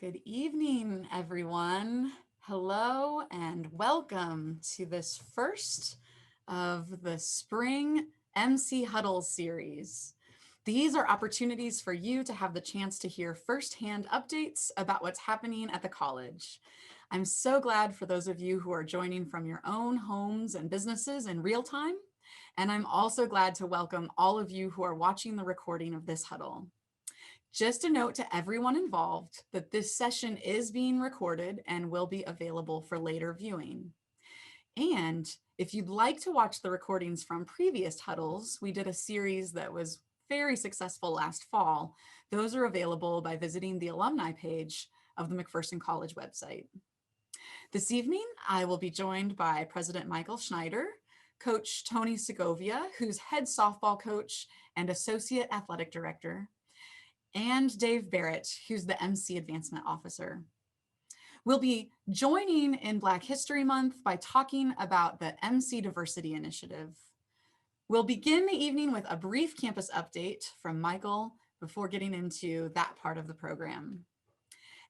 Good evening, everyone. Hello and welcome to this first of the spring MC Huddle series. These are opportunities for you to have the chance to hear firsthand updates about what's happening at the college. I'm so glad for those of you who are joining from your own homes and businesses in real time. And I'm also glad to welcome all of you who are watching the recording of this huddle. Just a note to everyone involved that this session is being recorded and will be available for later viewing. And if you'd like to watch the recordings from previous huddles, we did a series that was very successful last fall. Those are available by visiting the alumni page of the McPherson College website. This evening, I will be joined by President Michael Schneider, Coach Tony Segovia, who's head softball coach and associate athletic director, and Dave Barrett, who's the MC Advancement Officer. We'll be joining in Black History Month by talking about the MC Diversity Initiative. We'll begin the evening with a brief campus update from Michael before getting into that part of the program.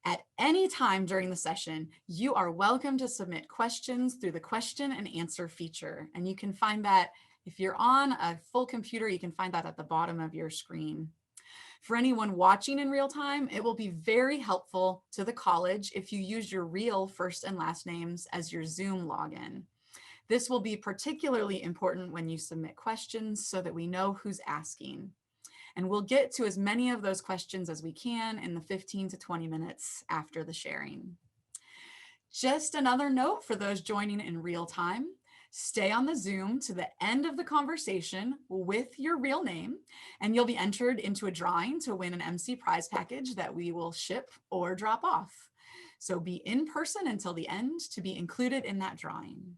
At any time during the session, you are welcome to submit questions through the question and answer feature. And you can find that if you're on a full computer, you can find that at the bottom of your screen. For anyone watching in real time, it will be very helpful to the college if you use your real first and last names as your Zoom login. This will be particularly important when you submit questions so that we know who's asking. And we'll get to as many of those questions as we can in the 15 to 20 minutes after the sharing. Just another note for those joining in real time. Stay on the Zoom to the end of the conversation with your real name, and you'll be entered into a drawing to win an MC prize package that we will ship or drop off. So be in person until the end to be included in that drawing.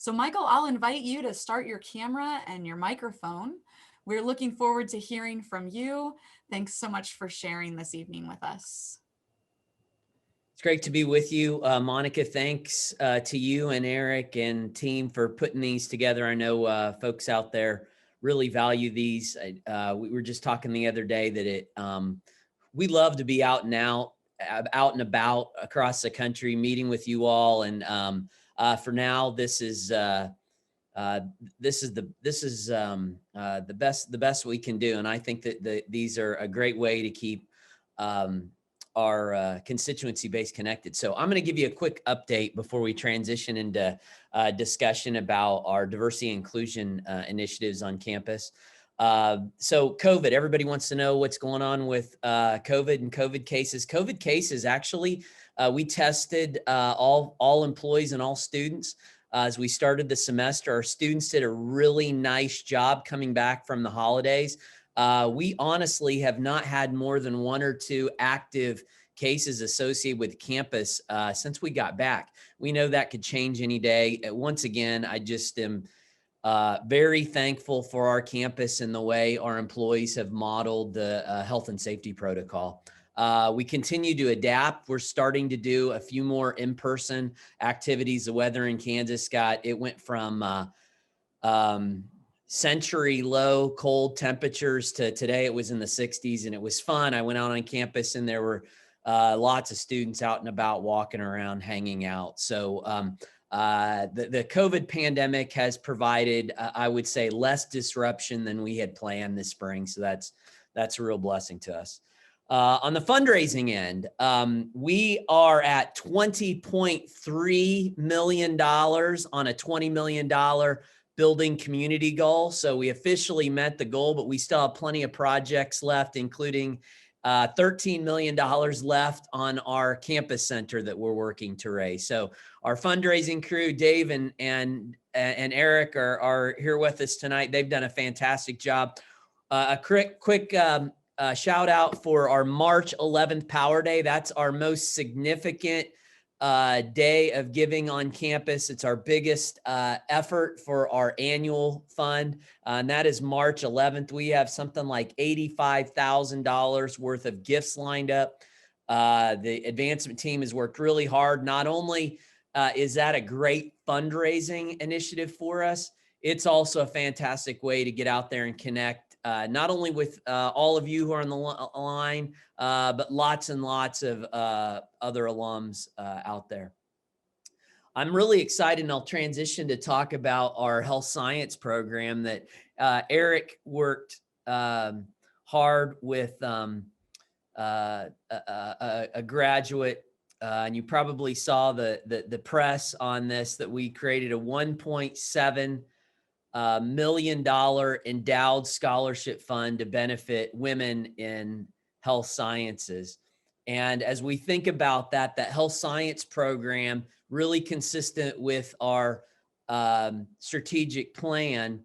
So Michael, I'll invite you to start your camera and your microphone. We're looking forward to hearing from you. Thanks so much for sharing this evening with us. It's great to be with you, Monica. Thanks to you and Eric and team for putting these together. I know folks out there really value these. We were just talking the other day that we love to be out and about across the country, meeting with you all. And for now, this is the best we can do. And I think that these are a great way to keep our constituency base connected. So I'm going to give you a quick update before we transition into discussion about our diversity and inclusion initiatives on campus. So COVID, everybody wants to know what's going on with COVID and COVID cases. COVID cases, actually, we tested all employees and all students. As we started the semester, our students did a really nice job coming back from the holidays. We honestly have not had more than 1 or 2 active cases associated with campus since we got back. We know that could change any day. Once again, I just am very thankful for our campus and the way our employees have modeled the health and safety protocol. We continue to adapt. We're starting to do a few more in-person activities. The weather in Kansas went from century low cold temperatures to today it was in the 60s, and it was fun. I went out on campus and there were lots of students out and about, walking around, hanging out. So the COVID pandemic has provided, I would say, less disruption than we had planned this spring. So that's a real blessing to us. On the fundraising end, we are at $20.3 million on a $20 million building community goal. So we officially met the goal, but we still have plenty of projects left, including $13 million left on our campus center that we're working to raise. So our fundraising crew, Dave and Eric are here with us tonight. They've done a fantastic job. A quick shout out for our March 11th Power Day. That's our most significant day of giving on campus. It's our biggest effort for our annual fund, and that is March 11th. We have something like $85,000 worth of gifts lined up. The advancement team has worked really hard. Not only is that a great fundraising initiative for us, it's also a fantastic way to get out there and connect not only with all of you who are on the line, but lots and lots of other alums out there. I'm really excited, and I'll transition to talk about our health science program that Eric worked hard with a graduate, and you probably saw the press on this, that we created a $1.7 million endowed scholarship fund to benefit women in health sciences. And as we think about that health science program, really consistent with our strategic plan,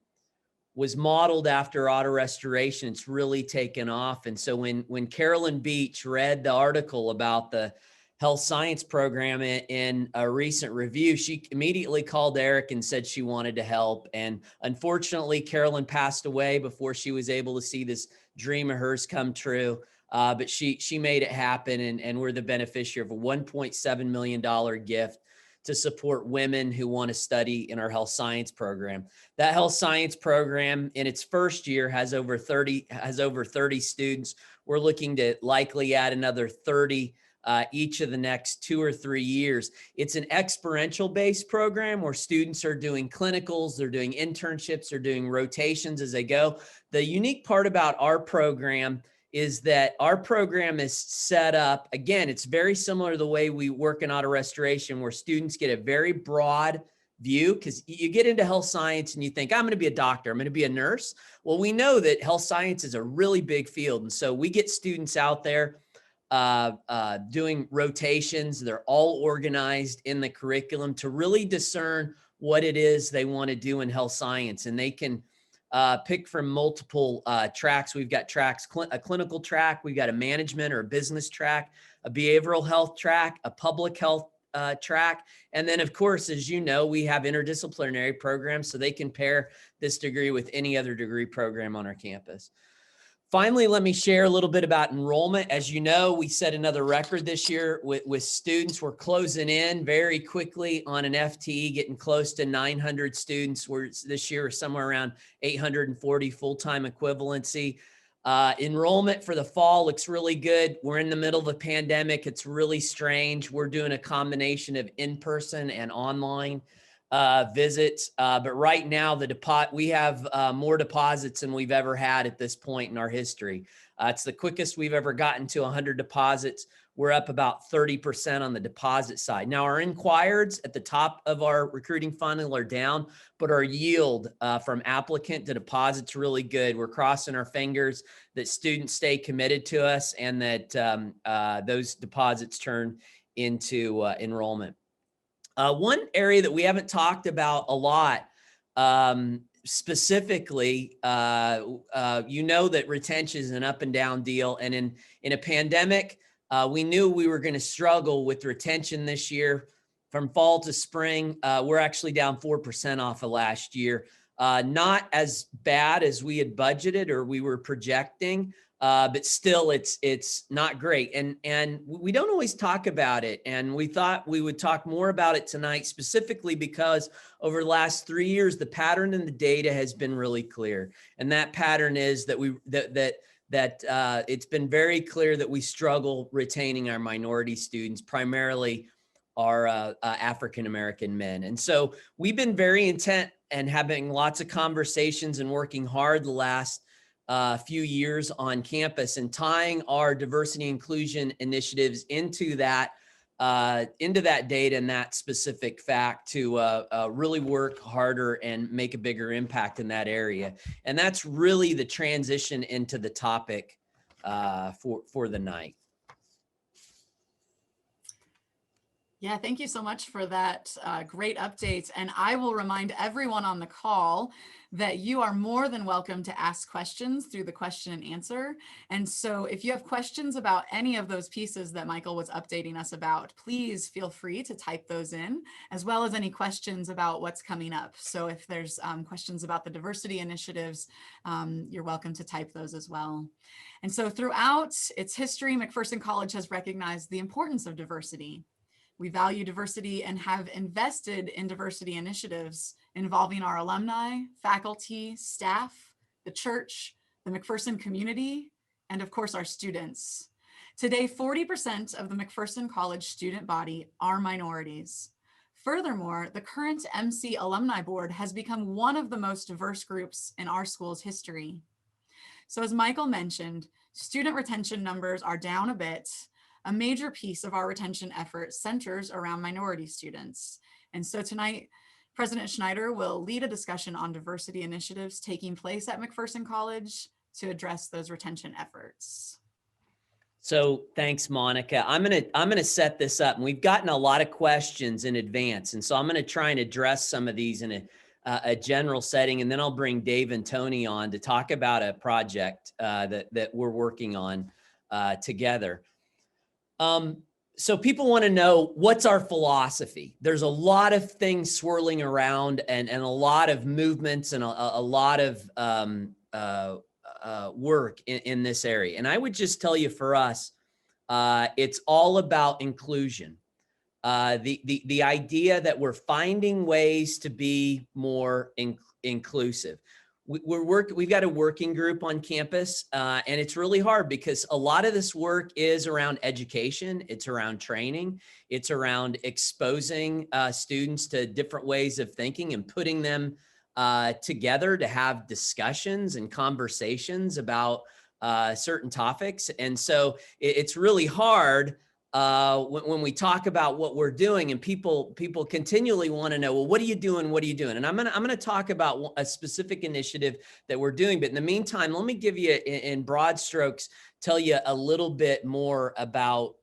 was modeled after auto restoration. It's really taken off. And so when Carolyn Beach read the article about the health science program in a recent review, she immediately called Eric and said she wanted to help. And unfortunately, Carolyn passed away before she was able to see this dream of hers come true. But she made it happen, and we're the beneficiary of a $1.7 million gift to support women who want to study in our health science program. That health science program in its first year has over 30 students. We're looking to likely add another 30 each of the next 2 or 3 years. It's an experiential based program where students are doing clinicals, they're doing internships, they're doing rotations as they go. The unique part about our program is that our program is set up, again, it's very similar to the way we work in auto restoration, where students get a very broad view, because you get into health science and you think, I'm going to be a doctor, I'm going to be a nurse. Well, we know that health science is a really big field. And so we get students out there doing rotations. They're all organized in the curriculum to really discern what it is they want to do in health science. And they can pick from multiple tracks. We've got tracks, a clinical track, we've got a management or a business track, a behavioral health track, a public health track. And then, of course, as you know, we have interdisciplinary programs, so they can pair this degree with any other degree program on our campus. Finally, let me share a little bit about enrollment. As you know, we set another record this year with students. We're closing in very quickly on an FTE, getting close to 900 students. This year we're somewhere around 840 full-time equivalency. Enrollment for the fall looks really good. We're in the middle of a pandemic. It's really strange. We're doing a combination of in-person and online visits. But right now, we have more deposits than we've ever had at this point in our history. It's the quickest we've ever gotten to 100 deposits. We're up about 30% on the deposit side. Now, our inquireds at the top of our recruiting funnel are down, but our yield from applicant to deposit's really good. We're crossing our fingers that students stay committed to us and that those deposits turn into enrollment. One area that we haven't talked about a lot, specifically, you know that retention is an up and down deal. And in a pandemic, we knew we were going to struggle with retention this year. From fall to spring, we're actually down 4% off of last year. Not as bad as we had budgeted or we were projecting, but still it's not great. And we don't always talk about it. And we thought we would talk more about it tonight, specifically because over the last 3 years, the pattern in the data has been really clear. And that pattern is that it's been very clear that we struggle retaining our minority students, primarily our African-American men. And so we've been very intent and having lots of conversations and working hard the last few years on campus and tying our diversity inclusion initiatives into that data and that specific fact to really work harder and make a bigger impact in that area. And that's really the transition into the topic for the night. Yeah, thank you so much for that great update. And I will remind everyone on the call that you are more than welcome to ask questions through the question and answer. And so if you have questions about any of those pieces that Michael was updating us about, please feel free to type those in, as well as any questions about what's coming up. So if there's questions about the diversity initiatives, you're welcome to type those as well. And so throughout its history, McPherson College has recognized the importance of diversity. We value diversity and have invested in diversity initiatives involving our alumni, faculty, staff, the church, the McPherson community, and of course, our students. Today, 40% of the McPherson College student body are minorities. Furthermore, the current MC Alumni Board has become one of the most diverse groups in our school's history. So as Michael mentioned, student retention numbers are down a bit. A major piece of our retention effort centers around minority students. And so tonight, President Schneider will lead a discussion on diversity initiatives taking place at McPherson College to address those retention efforts. So thanks, Monica. I'm gonna set this up, and we've gotten a lot of questions in advance, and so I'm gonna try and address some of these in a general setting, and then I'll bring Dave and Tony on to talk about a project that we're working on together. So people want to know, what's our philosophy? There's a lot of things swirling around, and a lot of movements, and a lot of work in this area. And I would just tell you, for us, it's all about inclusion. The idea that we're finding ways to be more inclusive. We've got a working group on campus, and it's really hard because a lot of this work is around education. It's around training. It's around exposing students to different ways of thinking and putting them together to have discussions and conversations about certain topics. And so it's really hard when we talk about what we're doing, and people continually want to know, well, what are you doing? What are you doing? And I'm gonna talk about a specific initiative that we're doing. But in the meantime, let me give you, in broad strokes, tell you a little bit more about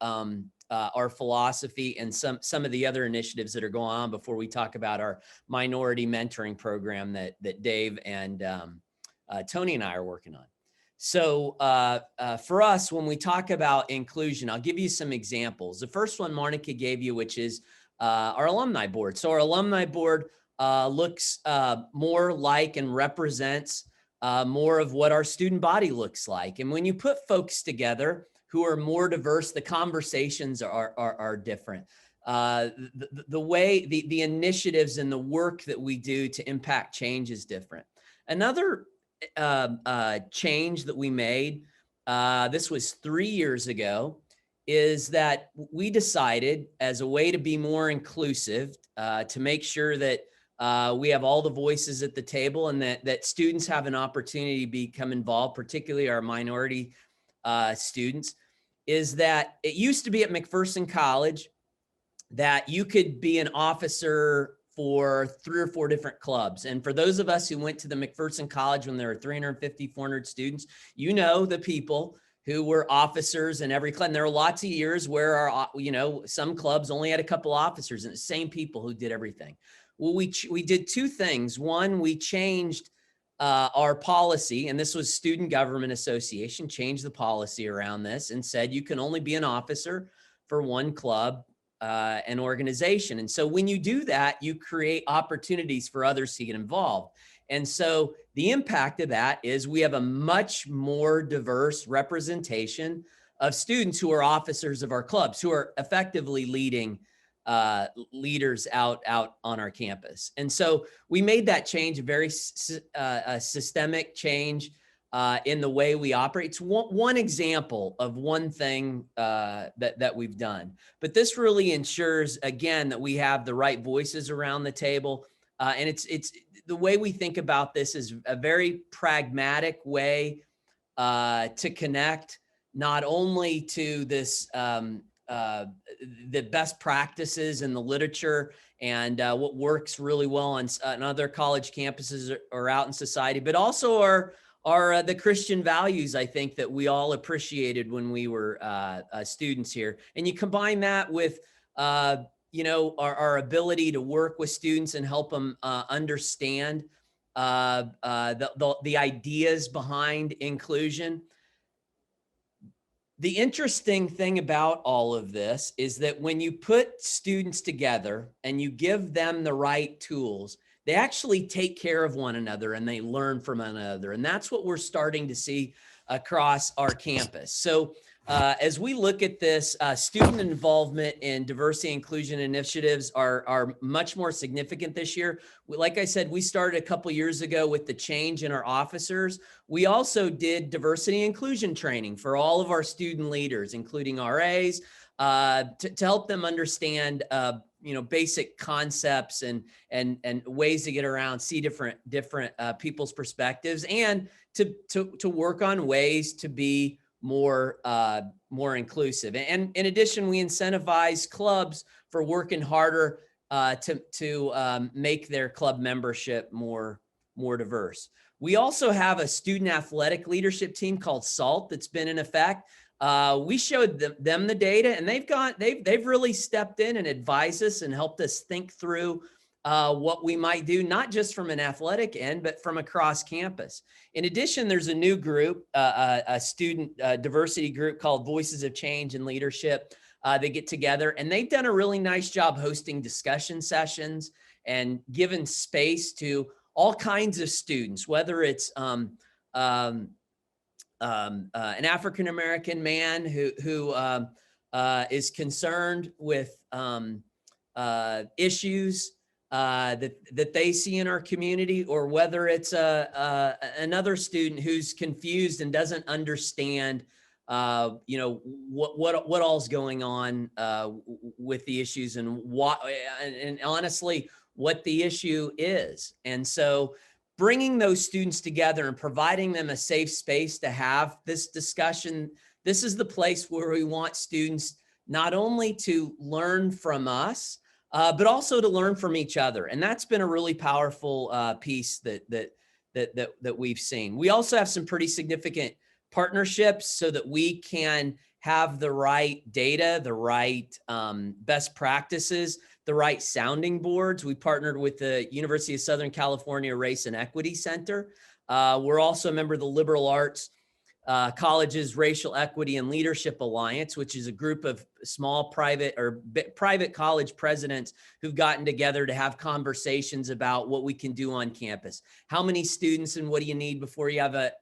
our philosophy and some of the other initiatives that are going on before we talk about our minority mentoring program that Dave and Tony and I are working on. So for us, when we talk about inclusion, I'll give you some examples. The first one Monica gave you, which is our alumni board. So our alumni board looks more like and represents more of what our student body looks like. And when you put folks together who are more diverse, the conversations are different. The way, the initiatives and the work that we do to impact change is different. Another change that we made, this was 3 years ago, is that we decided, as a way to be more inclusive, to make sure that we have all the voices at the table, and that students have an opportunity to become involved, particularly our minority students, is that it used to be at McPherson College that you could be an officer for 3 or 4 different clubs. And for those of us who went to the McPherson College when there were 350, 400 students, you know the people who were officers in every club. And there were lots of years where some clubs only had a couple officers, and the same people who did everything. Well, we did 2 things. One, we changed our policy, and this was Student Government Association, changed the policy around this and said you can only be an officer for 1 club, an organization. And so when you do that, you create opportunities for others to get involved. And so the impact of that is we have a much more diverse representation of students who are officers of our clubs, who are effectively leading leaders out on our campus. And so we made that change, a very systemic change in the way we operate. It's one example of one thing that we've done. But this really ensures, again, that we have the right voices around the table. And it's the way we think about this is a very pragmatic way to connect, not only to this the best practices in the literature and what works really well on other college campuses or out in society, but also are the Christian values, I think, that we all appreciated when we were students here. And you combine that with, our ability to work with students and help them understand the ideas behind inclusion. The interesting thing about all of this is that when you put students together and you give them the right tools, they actually take care of one another and they learn from one another. And that's what we're starting to see across our campus. So As we look at this, student involvement in diversity inclusion initiatives are much more significant this year. Like I said, we started a couple years ago with the change in our officers. We also did diversity inclusion training for all of our student leaders, including RAs, to help them understand basic concepts and ways to get around, see different people's perspectives, and to work on ways to be more inclusive. And in addition, we incentivize clubs for working harder to make their club membership more diverse. We also have a student athletic leadership team called SALT that's been in effect. We showed them the data, and they've really stepped in and advised us and helped us think through what we might do, not just from an athletic end, but from across campus. In addition, there's a new group, a student diversity group called Voices of Change and Leadership. They get together, and they've done a really nice job hosting discussion sessions and given space to all kinds of students, whether it's an African-American man who is concerned with issues that they see in our community, or whether it's another student who's confused and doesn't understand what all's going on with the issues, and what, and honestly, what the issue is. And so bringing those students together and providing them a safe space to have this discussion, this is the place where we want students not only to learn from us, but also to learn from each other. And that's been a really powerful piece that we've seen. We also have some pretty significant partnerships so that we can have the right data, the right best practices, the right sounding boards. We partnered with the University of Southern California Race and Equity Center. We're also a member of the Liberal Arts Colleges Racial Equity and Leadership Alliance, which is a group of small private college presidents who've gotten together to have conversations about what we can do on campus. How many students and what do you need before you have a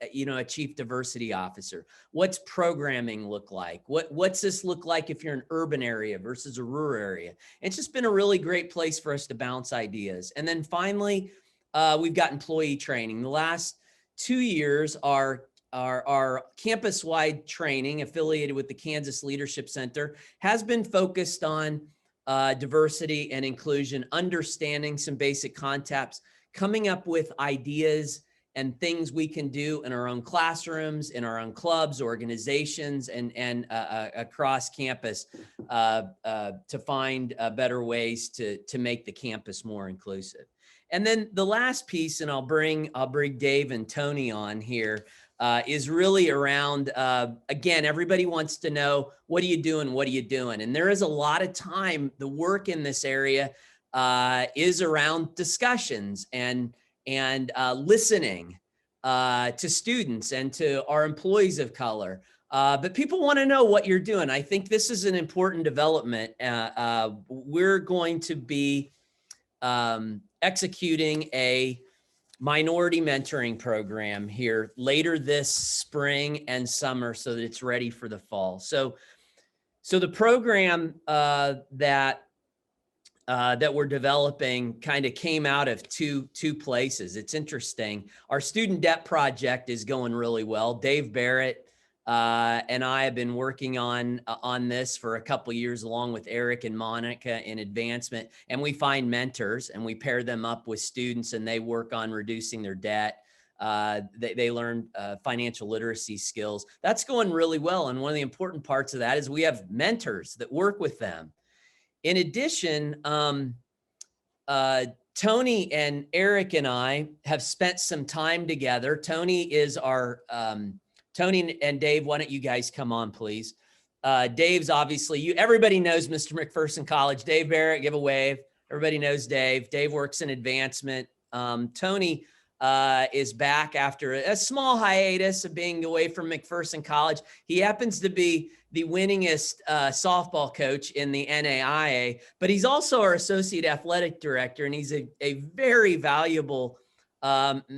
chief diversity officer? What's programming look like? What's this look like if you're in an urban area versus a rural area? It's just been a really great place for us to bounce ideas. And then finally, we've got employee training. The last 2 years, our campus-wide training affiliated with the Kansas Leadership Center has been focused on diversity and inclusion, understanding some basic concepts, coming up with ideas and things we can do in our own classrooms, in our own clubs, organizations, and across campus to find better ways to make the campus more inclusive. And then the last piece, and I'll bring Dave and Tony on here, is really around, again, everybody wants to know, what are you doing? What are you doing? And there is a lot of time, the work in this area is around discussions and listening to students and to our employees of color. But people want to know what you're doing. I think this is an important development. We're going to be executing a minority mentoring program here later this spring and summer so that it's ready for the fall. So the program that we're developing kind of came out of two places. It's interesting. Our student debt project is going really well. Dave Barrett and I have been working on this for a couple years, along with Eric and Monica in advancement. And we find mentors and we pair them up with students, and they work on reducing their debt. They learn financial literacy skills. That's going really well. And one of the important parts of that is we have mentors that work with them. In addition, Tony and Eric and I have spent some time together. Tony is our Tony and Dave, why don't you guys come on, please? Dave's obviously, everybody knows Mr. McPherson College. Dave Barrett, give a wave. Everybody knows Dave. Dave works in advancement. Tony is back after a small hiatus of being away from McPherson College. He happens to be the winningest softball coach in the NAIA, but he's also our associate athletic director, and he's a very valuable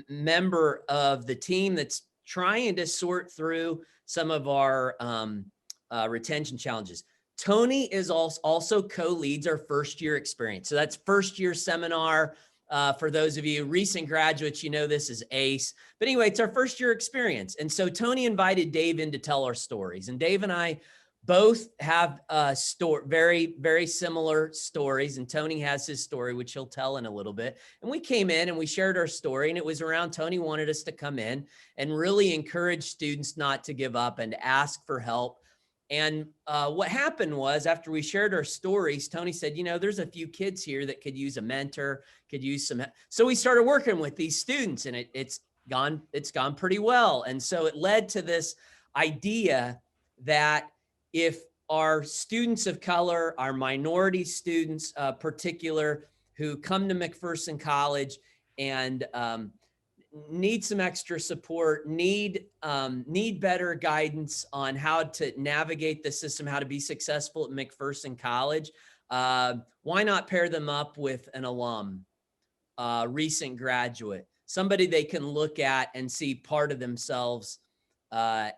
member of the team that's trying to sort through some of our retention challenges. Tony is also co-leads our first year experience. So that's first year seminar. For those of you recent graduates, you know this is ACE. But anyway, it's our first year experience. And so Tony invited Dave in to tell our stories. And Dave and I both have very, very similar stories. And Tony has his story, which he'll tell in a little bit. And we came in and we shared our story. And it was around Tony wanted us to come in and really encourage students not to give up and ask for help. And what happened was after we shared our stories, Tony said, you know, there's a few kids here that could use a mentor, could use some. So we started working with these students, and it's gone pretty well. And so it led to this idea that if our students of color, our minority students, particular, who come to McPherson College and need some extra support, need better guidance on how to navigate the system, how to be successful at McPherson College, why not pair them up with an alum, recent graduate, somebody they can look at and see part of themselves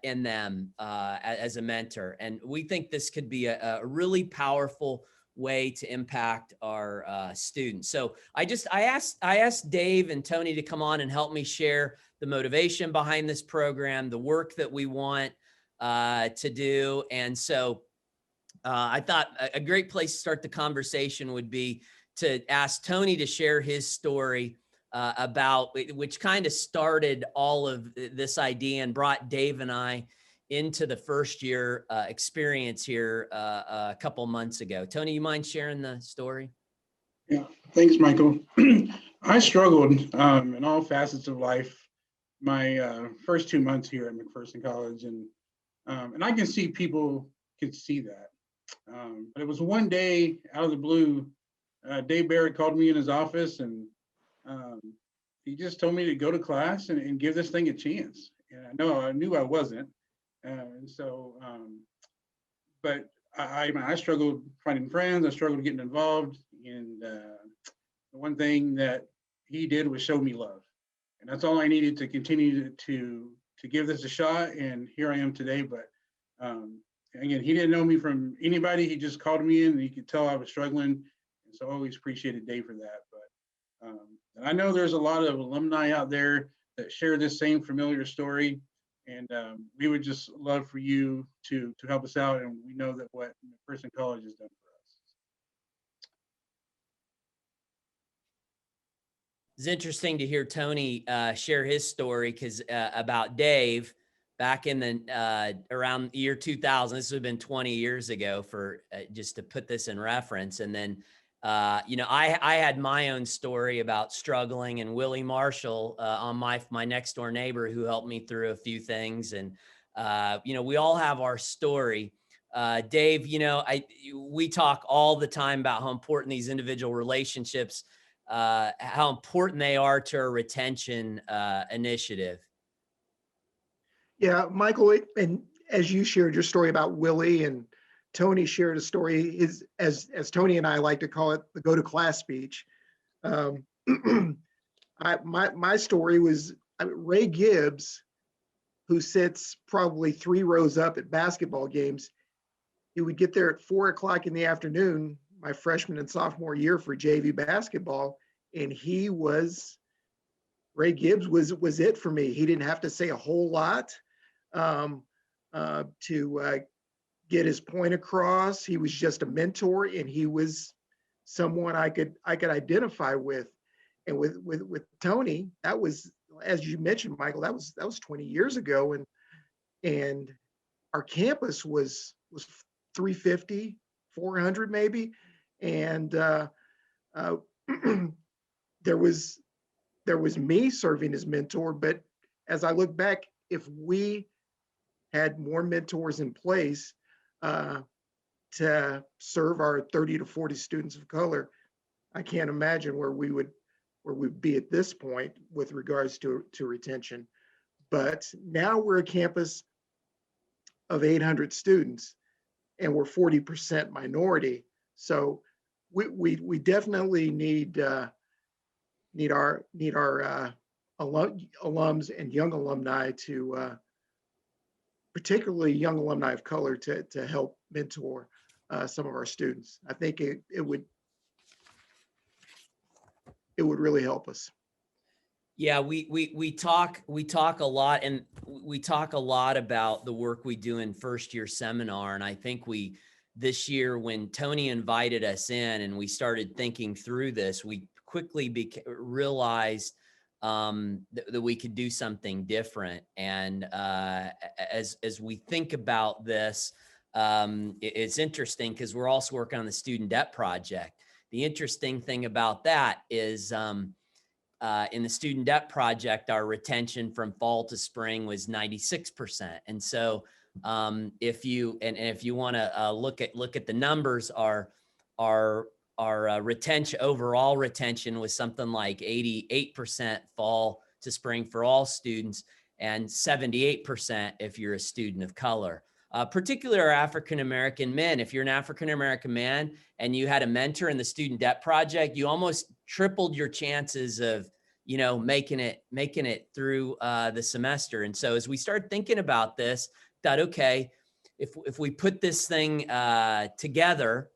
in them as a mentor. And we think this could be a really powerful way to impact our students. So I asked Dave and Tony to come on and help me share the motivation behind this program, the work that we want to do. And so I thought a great place to start the conversation would be to ask Tony to share his story about which kind of started all of this idea and brought Dave and I into the first year experience here a couple months ago. Tony, you mind sharing the story? Yeah, thanks, Michael. I struggled in all facets of life my first 2 months here at McPherson College, and I can see people could see that. But it was one day out of the blue, Dave Barrett called me in his office, and he just told me to go to class and give this thing a chance. And I knew I wasn't. And so, but I struggled finding friends. I struggled getting involved. And the one thing that he did was show me love. And that's all I needed to continue to give this a shot. And here I am today. But again, he didn't know me from anybody. He just called me in and he could tell I was struggling. And so I always appreciated Dave for that. But I know there's a lot of alumni out there that share this same familiar story. And we would just love for you to help us out. And we know that what McPherson College has done for us. It's interesting to hear Tony share his story because about Dave back in the around the year 2000. This would have been 20 years ago for just to put this in reference. And then you know, I had my own story about struggling, and Willie Marshall on my next door neighbor who helped me through a few things. And you know, we all have our story. Dave, you know, we talk all the time about how important these individual relationships, how important they are to our retention initiative. Yeah, Michael, and as you shared your story about Willie, and Tony shared a story, as Tony and I like to call it, the go to class speech. My story was Ray Gibbs, who sits probably 3 rows up at basketball games. He would get there at 4 o'clock in the afternoon, my freshman and sophomore year for JV basketball, and Ray Gibbs was it for me. He didn't have to say a whole lot to get his point across. He was just a mentor, and he was someone I could identify with. And with Tony, that was, as you mentioned, Michael, that was 20 years ago, and our campus was 350, 400 maybe, and there was me serving as mentor. But as I look back, if we had more mentors in place to serve our 30 to 40 students of color, I can't imagine where we'd be at this point with regards to retention. But now we're a campus of 800 students, and we're 40% minority. So we definitely need our alums and young alumni to particularly young alumni of color, to help mentor some of our students. I think it would really help us. Yeah, we talk a lot, and we talk a lot about the work we do in first year seminar. And I think this year, when Tony invited us in and we started thinking through this, we quickly realized that we could do something different. And as we think about this, it's interesting because we're also working on the student debt project. The interesting thing about that is in the student debt project, our retention from fall to spring was 96%. And so if you want to look at the numbers, our retention, overall retention, was something like 88% fall to spring for all students, and 78% if you're a student of color. Particularly our African-American men. If you're an African-American man and you had a mentor in the student debt project, you almost tripled your chances of, making it through the semester. And so as we started thinking about this, thought, okay, if we put this thing together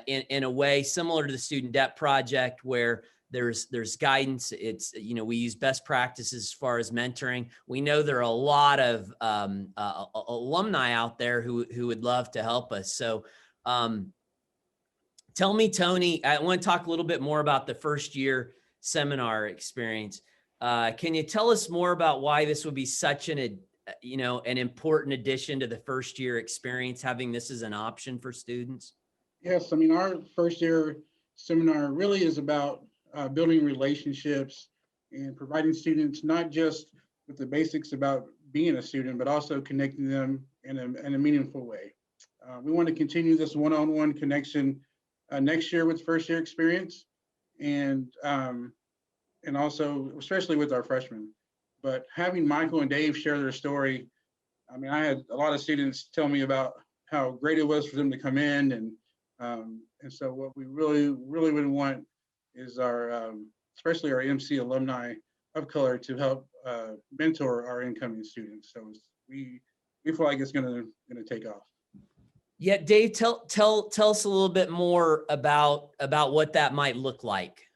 in a way similar to the student debt project, where there's guidance, it's, we use best practices as far as mentoring. We know there are a lot of alumni out there who would love to help us. So tell me, Tony, I want to talk a little bit more about the first year seminar experience. Can you tell us more about why this would be such an important addition to the first year experience, having this as an option for students? Yes, I mean, our first year seminar really is about building relationships and providing students not just with the basics about being a student, but also connecting them in a meaningful way. We want to continue this one-on-one connection next year with first year experience, and also especially with our freshmen. But having Michael and Dave share their story, I mean, I had a lot of students tell me about how great it was for them to come in, and so what we really would want is our, especially our MC alumni of color, to help mentor our incoming students. So we feel like it's gonna take off. Yeah, Dave, tell us a little bit more about what that might look like.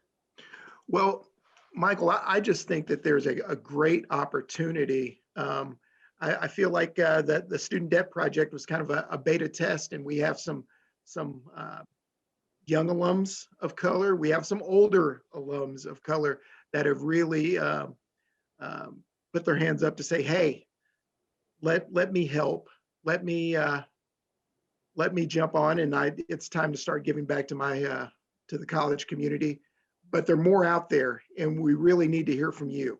Well, Michael, I just think that there's a great opportunity. I feel like that the student debt project was kind of a beta test, and we have some young alums of color. We have some older alums of color that have really put their hands up to say, "Hey, let me help. Let me jump on, and it's time to start giving back to my to the college community." But there are more out there, and we really need to hear from you.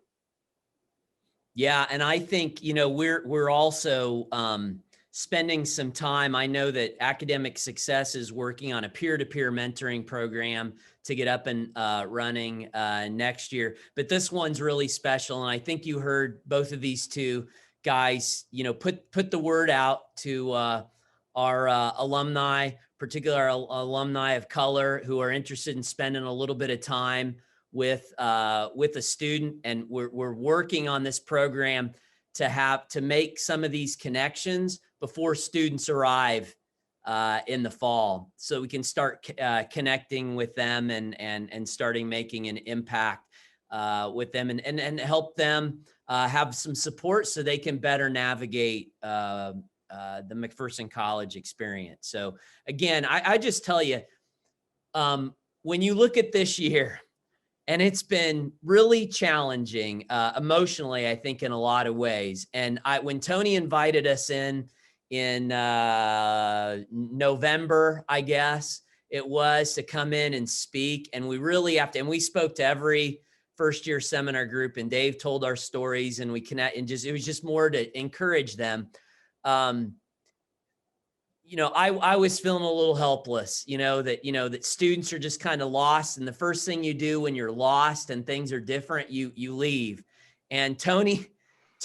Yeah, and I think we're also spending some time. I know that Academic Success is working on a peer-to-peer mentoring program to get up and running next year. But this one's really special, and I think you heard both of these two guys, put the word out to our alumni, particularly our alumni of color, who are interested in spending a little bit of time with a student. And we're working on this program to make some of these connections before students arrive in the fall, so we can start connecting with them and starting making an impact with them, and help them have some support so they can better navigate the McPherson College experience. So again, I just tell you, when you look at this year, and it's been really challenging emotionally, I think, in a lot of ways. And when Tony invited us in November, I guess it was, to come in and speak, and we really have to, and we spoke to every first year seminar group, and Dave told our stories, and we connect, and it was just more to encourage them. I was feeling a little helpless, that students are just kind of lost. And the first thing you do when you're lost and things are different, you leave. And Tony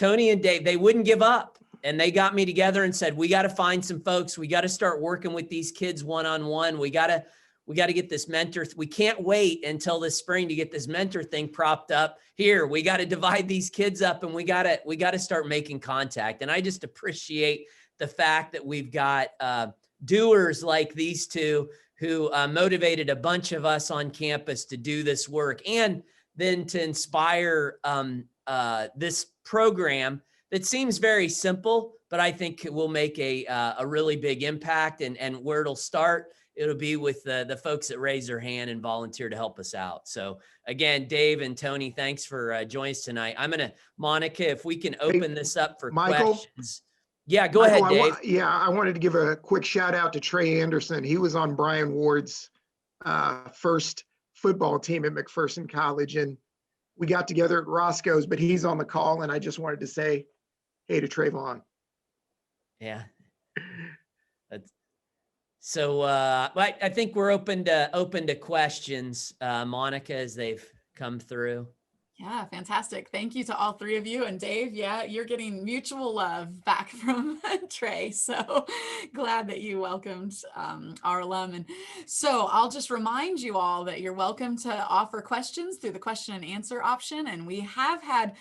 and Dave, they wouldn't give up. And they got me together and said, we got to find some folks. We got to start working with these kids one-on-one. We got we got to get this mentor. We can't wait until this spring to get this mentor thing propped up here. We got to divide these kids up, and we got to start making contact. And I just appreciate the fact that we've got doers like these two who motivated a bunch of us on campus to do this work, and then to inspire this program that seems very simple, but I think it will make a really big impact. And where it'll start, it'll be with the folks that raise their hand and volunteer to help us out. So again, Dave and Tony, thanks for joining us tonight. Monica, if we can open this up for Michael? questions. Yeah, go ahead, Dave. I wanted to give a quick shout out to Trey Anderson. He was on Brian Ward's first football team at McPherson College, and we got together at Roscoe's, but he's on the call, and I just wanted to say hey to Trayvon. Yeah. So I think we're open to questions, Monica, as they've come through. Yeah, fantastic. Thank you to all three of you. And Dave, yeah, you're getting mutual love back from Trey. So glad that you welcomed our alum. And so I'll just remind you all that you're welcome to offer questions through the question and answer option. And we have had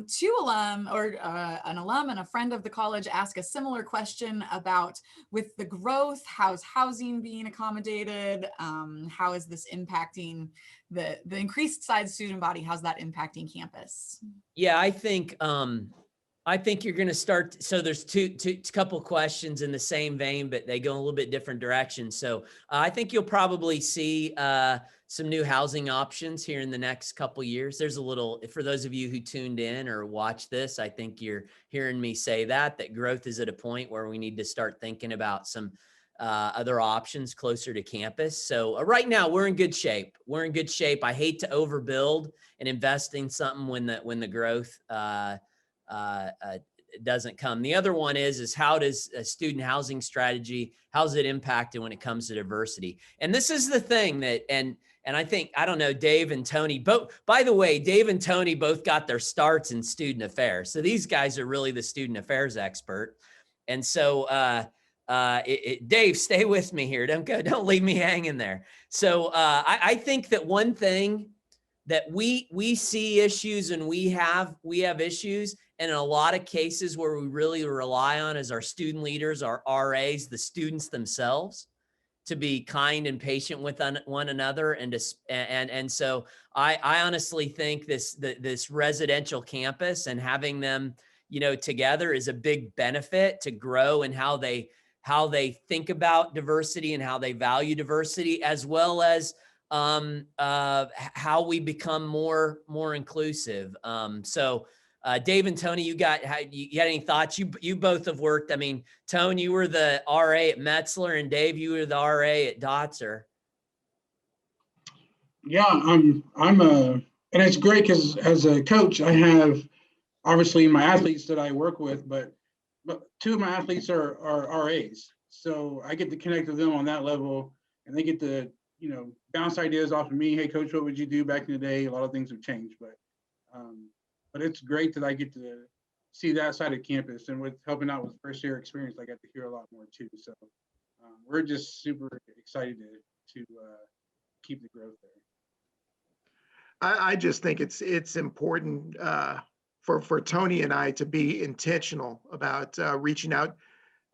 two alum, or an alum and a friend of the college, ask a similar question about, with the growth, how's housing being accommodated? How is this impacting the increased size student body? How's that impacting campus? Yeah, I think you're going to start. So there's two couple questions in the same vein, but they go in a little bit different directions. So I think you'll probably see some new housing options here in the next couple years. There's a little, for those of you who tuned in or watch this, I think you're hearing me say that growth is at a point where we need to start thinking about some other options closer to campus. So right now we're in good shape. I hate to overbuild and invest in something when the growth doesn't come. The other one is how does a student housing strategy, how's it impacted when it comes to diversity? And this is the thing that, and I think, I don't know, Dave and Tony, both, by the way, Dave and Tony both got their starts in student affairs. So these guys are really the student affairs expert. And so, Dave, stay with me here. Don't leave me hanging there. So I think that one thing that we see issues, and we have issues, and in a lot of cases where we really rely on is our student leaders, our RAs, the students themselves, to be kind and patient with one another. And so I honestly think this residential campus and having them, together is a big benefit to grow and how they think about diversity and how they value diversity, as well as how we become more inclusive. So Dave and Tony, you got any thoughts? You both have worked. I mean, Tony, you were the RA at Metzler, and Dave, you were the RA at Dotzer. Yeah, and it's great because as a coach, I have obviously my athletes that I work with, but two of my athletes are RAs. So I get to connect with them on that level, and they get to, bounce ideas off of me. Hey, coach, what would you do back in the day? A lot of things have changed, but it's great that I get to see that side of campus, and with helping out with first year experience, I got to hear a lot more too. So we're just super excited to keep the growth there. I just think it's important for Tony and I to be intentional about reaching out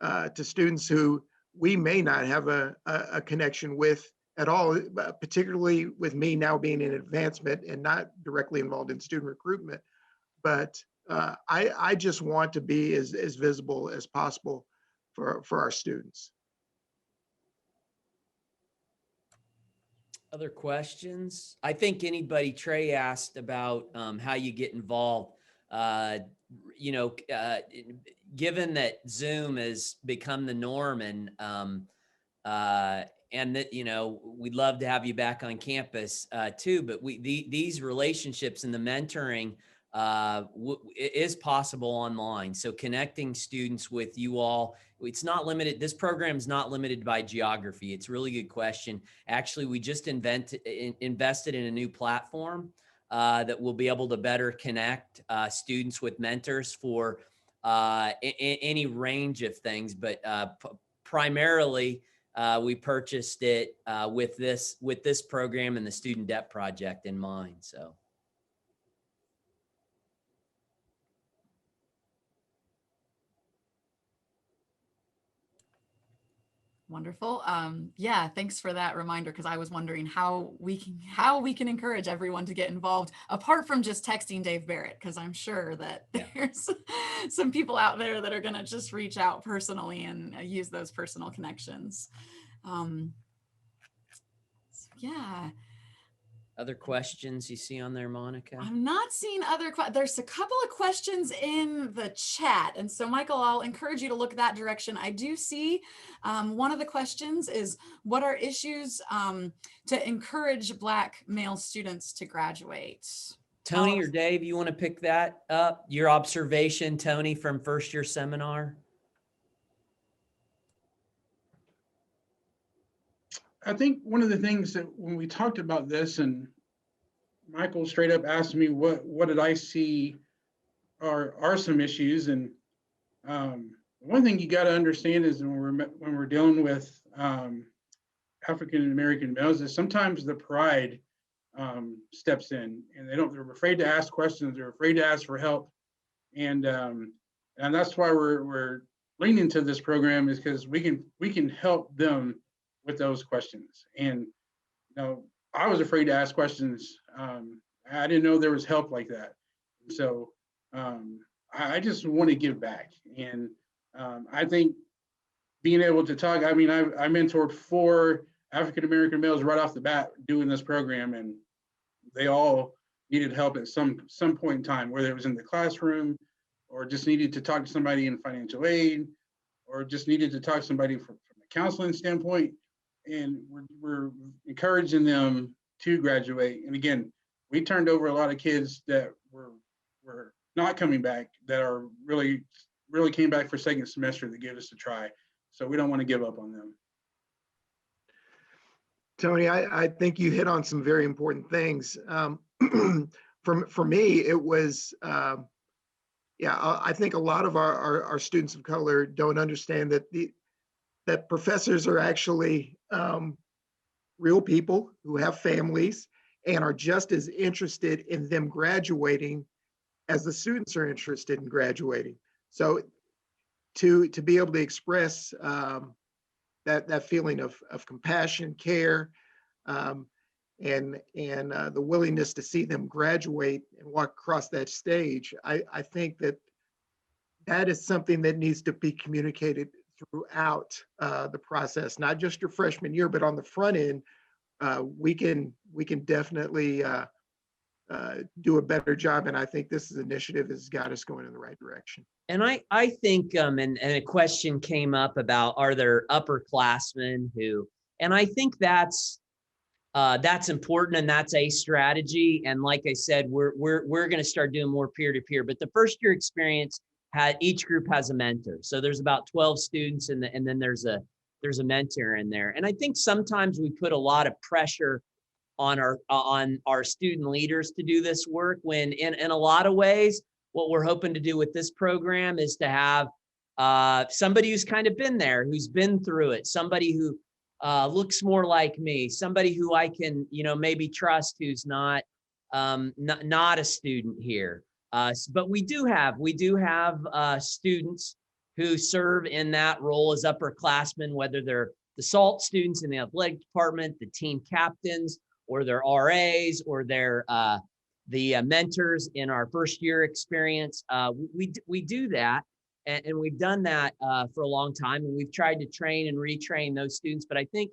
to students who we may not have a connection with at all, particularly with me now being in advancement and not directly involved in student recruitment. But I just want to be as visible as possible for our students. Other questions? I think Trey asked about how you get involved. Given that Zoom has become the norm, and that, we'd love to have you back on campus too, but these relationships and the mentoring is possible online. So connecting students with you all, it's not limited. This program is not limited by geography. It's a really good question. Actually, we just invested in a new platform that will be able to better connect students with mentors for any range of things, but primarily we purchased it with this program and the student debt project in mind. So. Wonderful. Yeah, thanks for that reminder, because I was wondering how we can encourage everyone to get involved apart from just texting Dave Barrett, because I'm sure that there's some people out there that are going to just reach out personally and use those personal connections. Yeah. Other questions you see on there, Monica? I'm not seeing other questions. There's a couple of questions in the chat. And so, Michael, I'll encourage you to look that direction. I do see one of the questions is, what are issues to encourage Black male students to graduate? Tony or Dave, you want to pick that up? Your observation, Tony, from first year seminar? I think one of the things that when we talked about this, and Michael straight up asked me what did I see are some issues, and one thing you got to understand is when we're dealing with African American males, is sometimes the pride steps in, and they're afraid to ask questions, they're afraid to ask for help, and that's why we're leaning to this program, is because we can help them with those questions. And I was afraid to ask questions. I didn't know there was help like that. So I just want to give back. And I think being able to talk, I mean, I mentored 4 African-American males right off the bat doing this program, and they all needed help at some point in time, whether it was in the classroom or just needed to talk to somebody in financial aid, or just needed to talk to somebody from a counseling standpoint. And we're encouraging them to graduate. And again, we turned over a lot of kids that were not coming back, that are really came back for second semester that gave us a try. So we don't want to give up on them. Tony, I think you hit on some very important things. For me, it was, I think a lot of our students of color don't understand that professors are actually real people who have families and are just as interested in them graduating as the students are interested in graduating. So to be able to express that feeling of compassion, care, and the willingness to see them graduate and walk across that stage, I think that is something that needs to be communicated throughout the process, not just your freshman year, but on the front end. We can definitely do a better job, and I think this initiative has got us going in the right direction. And I think and a question came up about, are there upperclassmen who, and I think that's important, and that's a strategy. And like I said, we're going to start doing more peer-to-peer, but the first year experience each group has a mentor. So there's about 12 students, and then there's a mentor in there. And I think sometimes we put a lot of pressure on our student leaders to do this work, when in a lot of ways, what we're hoping to do with this program is to have somebody who's kind of been there, who's been through it, somebody who looks more like me, somebody who I can, maybe trust, who's not a student here. But we do have students who serve in that role as upperclassmen, whether they're the SALT students in the athletic department, the team captains, or they're RAs, or they're the mentors in our first year experience. We do that, and we've done that for a long time, and we've tried to train and retrain those students. But I think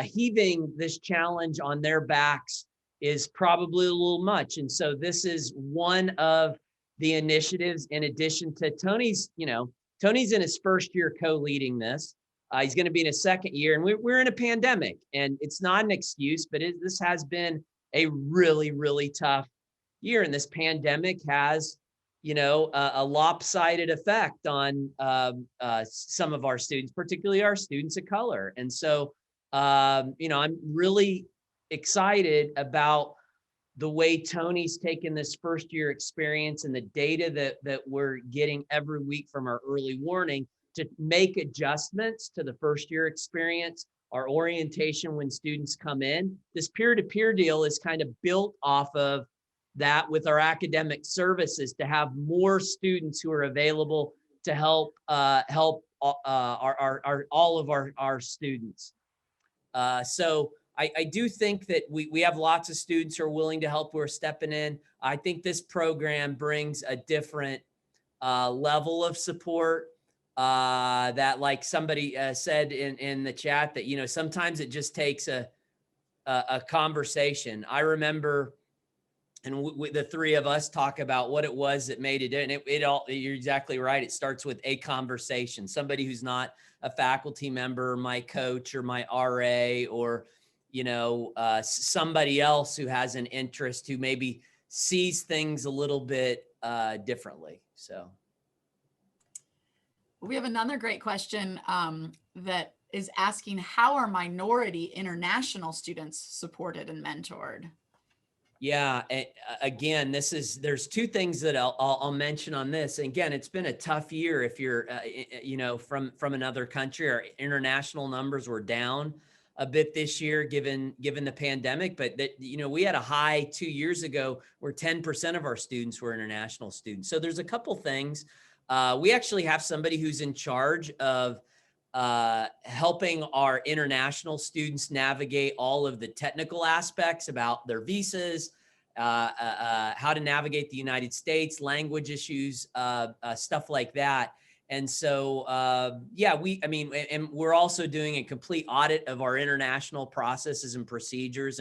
heaving this challenge on their backs is probably a little much. And so this is one of the initiatives, in addition to Tony's, Tony's in his first year co-leading this. He's going to be in his second year, and we're in a pandemic, and it's not an excuse, but this has been a really, really tough year. And this pandemic has, a lopsided effect on some of our students, particularly our students of color. And so, I'm really excited about the way Tony's taken this first year experience and the data that we're getting every week from our early warning to make adjustments to the first year experience, our orientation when students come in. This peer-to-peer deal is kind of built off of that with our academic services to have more students who are available to help all of our students. So I do think that we have lots of students who are willing to help, who are stepping in. I think this program brings a different level of support that, like somebody said in the chat, that, you know, sometimes it just takes a conversation. I remember, and the three of us talk about what it was that made it. And it all, you're exactly right. It starts with a conversation. Somebody who's not a faculty member, my coach or my RA, or, you know, somebody else who has an interest, who maybe sees things a little bit differently. So. We have another great question that is asking, how are minority international students supported and mentored? Yeah, again, there's two things that I'll mention on this. Again, it's been a tough year if you're, you know, from another country. Our international numbers were down a bit this year, given the pandemic. But that, you know, we had a high 2 years ago where 10% of our students were international students. So there's a couple things. We actually have somebody who's in charge of helping our international students navigate all of the technical aspects about their visas, how to navigate the United States, language issues, stuff like that. And so, yeah, and we're also doing a complete audit of our international processes and procedures.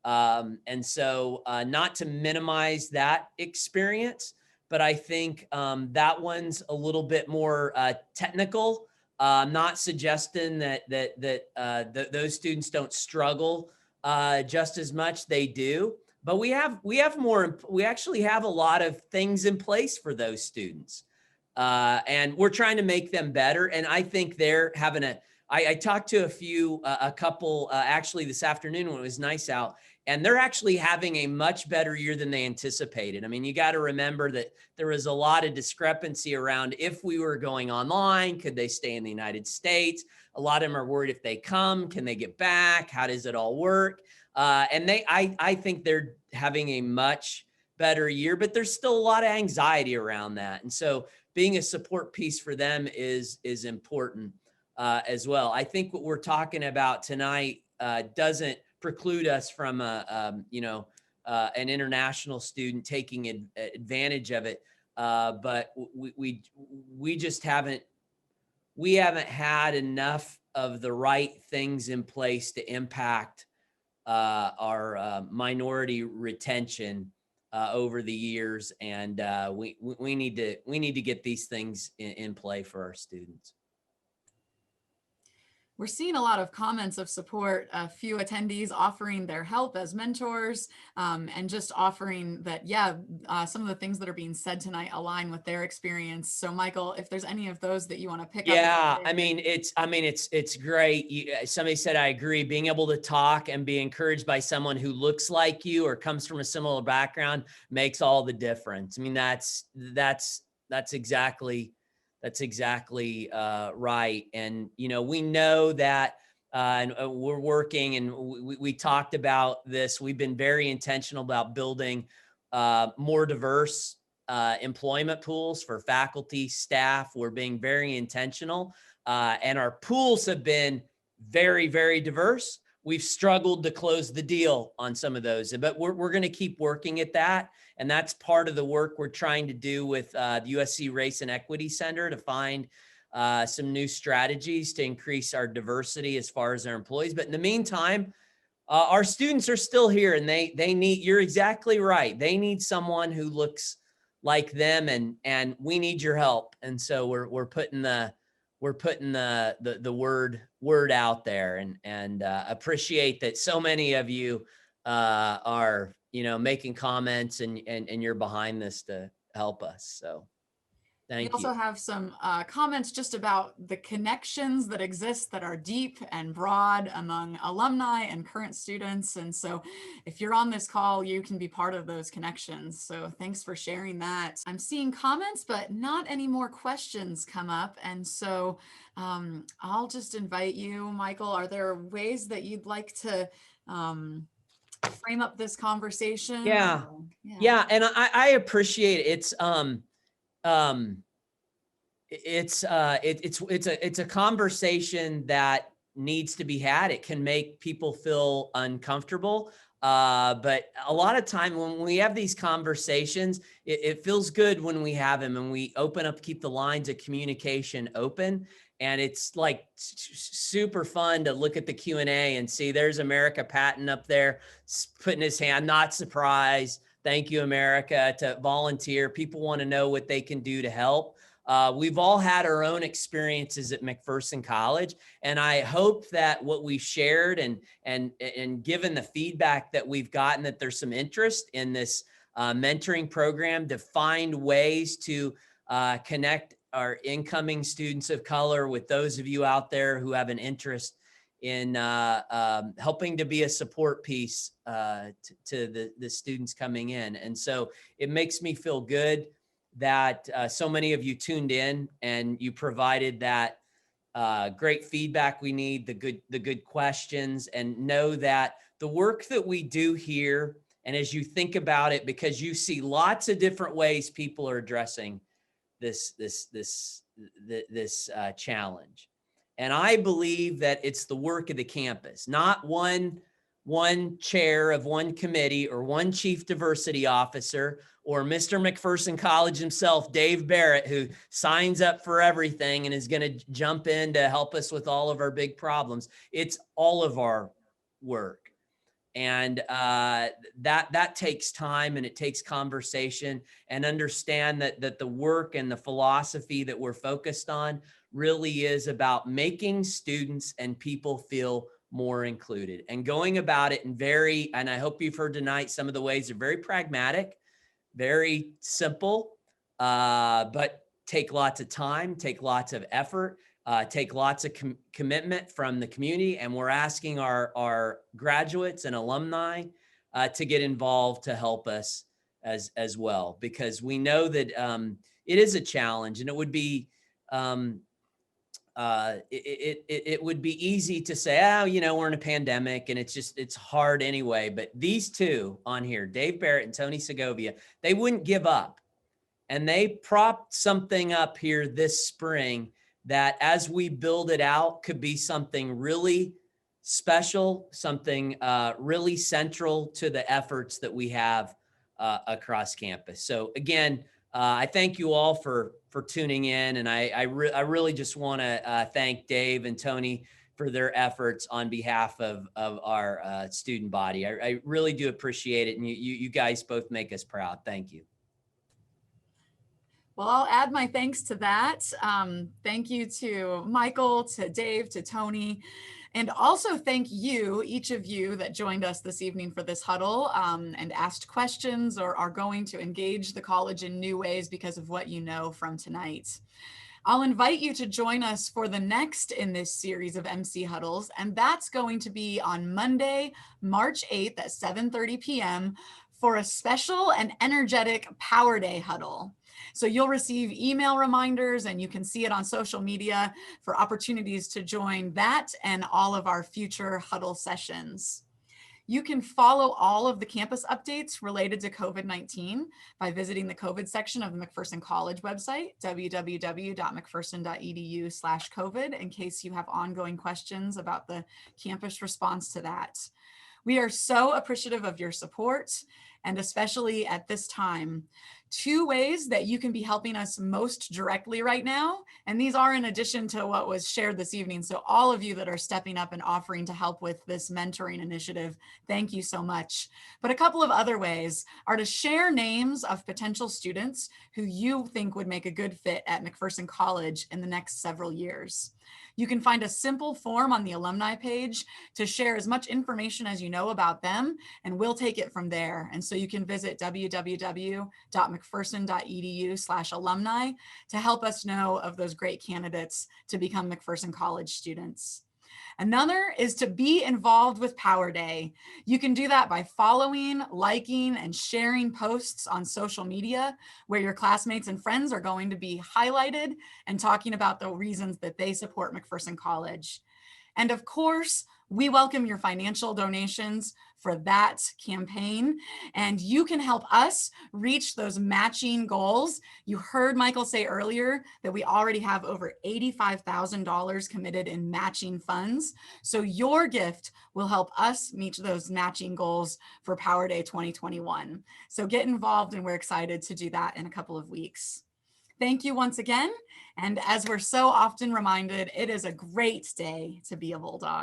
And so not to minimize that experience, but I think that one's a little bit more technical. I'm not suggesting that those students don't struggle just as much. They do, but we actually have a lot of things in place for those students, and we're trying to make them better. And I think they're having I talked to a couple actually this afternoon when it was nice out, and they're actually having a much better year than they anticipated. I mean, you got to remember that there was a lot of discrepancy around if we were going online, could they stay in the United States? A lot of them are worried, if they come, can they get back? How does it all work? And I think they're having a much better year, but there's still a lot of anxiety around that. And so being a support piece for them is important as well. I think what we're talking about tonight doesn't preclude us from an international student taking advantage of it, but we just haven't had enough of the right things in place to impact our minority retention over the years, and we need to get these things in play for our students. We're seeing a lot of comments of support, a few attendees offering their help as mentors, and just offering that, some of the things that are being said tonight align with their experience. So Michael, if there's any of those that you want to pick up. Yeah, it's great. Somebody said, I agree, being able to talk and be encouraged by someone who looks like you or comes from a similar background makes all the difference. I mean, that's exactly right. And, you know, we know that, and we're working, and we talked about this. We've been very intentional about building more diverse employment pools for faculty, staff. We're being very intentional, and our pools have been very, very diverse. We've struggled to close the deal on some of those, but we're going to keep working at that. And that's part of the work we're trying to do with the USC Race and Equity Center to find some new strategies to increase our diversity as far as our employees. But in the meantime, our students are still here, and they need, you're exactly right, they need someone who looks like them, and we need your help. And so we're putting the word out there, and appreciate that so many of you are, you know, making comments, and you're behind this to help us. So We Thank also you. have some comments just about the connections that exist that are deep and broad among alumni and current students. And so if you're on this call, you can be part of those connections. So thanks for sharing that. I'm seeing comments, but not any more questions come up. And so I'll just invite you, Michael, are there ways that you'd like to frame up this conversation? Yeah. Or, Yeah. And I appreciate it. It's a conversation that needs to be had. It can make people feel uncomfortable. But a lot of time when we have these conversations, it feels good when we have them and we open up, keep the lines of communication open. And it's like super fun to look at the Q&A and see there's America Patton up there putting his hand, not surprised. Thank you, America, to volunteer. People want to know what they can do to help. We've all had our own experiences at McPherson College, and I hope that what we shared and given the feedback that we've gotten, that there's some interest in this mentoring program to find ways to connect our incoming students of color with those of you out there who have an interest in helping to be a support piece to the students coming in. And so it makes me feel good that so many of you tuned in and you provided that great feedback we need, the good questions, and know that the work that we do here, and as you think about it, because you see lots of different ways people are addressing this challenge. And I believe that it's the work of the campus, not one chair of one committee or one chief diversity officer or Mr. McPherson College himself, Dave Barrett, who signs up for everything and is going to jump in to help us with all of our big problems. It's all of our work. And that takes time, and it takes conversation, and understand that the work and the philosophy that we're focused on really is about making students and people feel more included and going about it and I hope you've heard tonight, some of the ways are very pragmatic, very simple, but take lots of time, take lots of effort, take lots of commitment from the community. And we're asking our graduates and alumni to get involved to help us as well, because we know that it is a challenge, and it would be it would be easy to say, oh, we're in a pandemic and it's hard anyway. But these two on here, Dave Barrett and Tony Segovia, they wouldn't give up. And they propped something up here this spring that, as we build it out, could be something really special, something really central to the efforts that we have across campus. So again, I thank you all for tuning in. And I really just want to thank Dave and Tony for their efforts on behalf of our student body. I really do appreciate it. And you guys both make us proud. Thank you. Well, I'll add my thanks to that. Thank you to Michael, to Dave, to Tony, and also thank you, each of you that joined us this evening for this huddle and asked questions or are going to engage the college in new ways because of what you know from tonight. I'll invite you to join us for the next in this series of MC Huddles, and that's going to be on Monday, March 8th at 7:30 p.m. for a special and energetic Power Day huddle. So you'll receive email reminders and you can see it on social media for opportunities to join that and all of our future huddle sessions. You can follow all of the campus updates related to COVID-19 by visiting the COVID section of the McPherson College website, www.mcpherson.edu/COVID, in case you have ongoing questions about the campus response to that. We are so appreciative of your support, and especially at this time. 2 ways that you can be helping us most directly right now, and these are in addition to what was shared this evening. So all of you that are stepping up and offering to help with this mentoring initiative, thank you so much. But a couple of other ways are to share names of potential students who you think would make a good fit at McPherson College in the next several years. You can find a simple form on the alumni page to share as much information as you know about them, and we'll take it from there. And so you can visit www.mcpherson.edu mcpherson.edu/alumni to help us know of those great candidates to become McPherson College students. Another is to be involved with Power Day. You can do that by following, liking, and sharing posts on social media where your classmates and friends are going to be highlighted and talking about the reasons that they support McPherson College. And of course, we welcome your financial donations for that campaign, and you can help us reach those matching goals. You heard Michael say earlier that we already have over $85,000 committed in matching funds. So your gift will help us meet those matching goals for Power Day 2021. So get involved, and we're excited to do that in a couple of weeks. Thank you once again. And as we're so often reminded, it is a great day to be a Bulldog.